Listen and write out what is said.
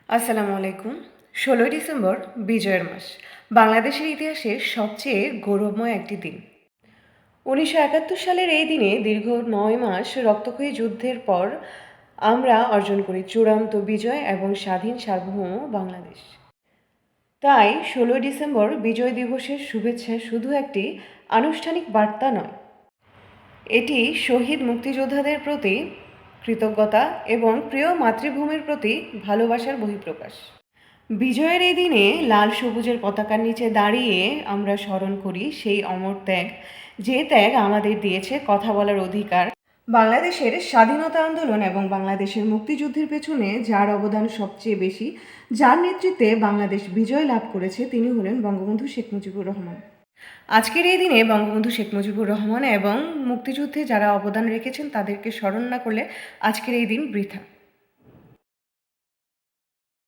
আসসালামু আলাইকুম। ১৬ই ডিসেম্বর বিজয়ের মাস। বাংলাদেশের ইতিহাসে সবচেয়ে গৌরবময় একটি দিন। ১৯৭১ সালের এই দিনে দীর্ঘ ৯ মাস রক্তক্ষয়ী যুদ্ধের পর আমরা অর্জন করি চূড়ান্ত বিজয় এবং স্বাধীন সার্বভৌম বাংলাদেশ। তাই ১৬ই ডিসেম্বর বিজয় দিবসের শুভেচ্ছা শুধু একটি আনুষ্ঠানিক বার্তা নয়, এটি শহীদ মুক্তিযোদ্ধাদের প্রতি কৃতজ্ঞতা এবং প্রিয় মাতৃভূমির প্রতি ভালোবাসার বহিঃপ্রকাশ। বিজয়ের এই দিনে লাল সবুজের পতাকার নিচে দাঁড়িয়ে আমরা স্মরণ করি সেই অমর ত্যাগ, যে ত্যাগ আমাদের দিয়েছে কথা বলার অধিকার। বাংলাদেশের স্বাধীনতা আন্দোলন এবং বাংলাদেশের মুক্তিযুদ্ধের পেছনে যার অবদান সবচেয়ে বেশি, যার নেতৃত্বে বাংলাদেশ বিজয় লাভ করেছে, তিনি হলেন বঙ্গবন্ধু শেখ মুজিবুর রহমান। আজকের এই দিনে বঙ্গবন্ধু শেখ মুজিবুর রহমান এবং মুক্তিযুদ্ধে যারা অবদান রেখেছেন তাদেরকে স্মরণ না করলে আজকের এই দিন বৃথা।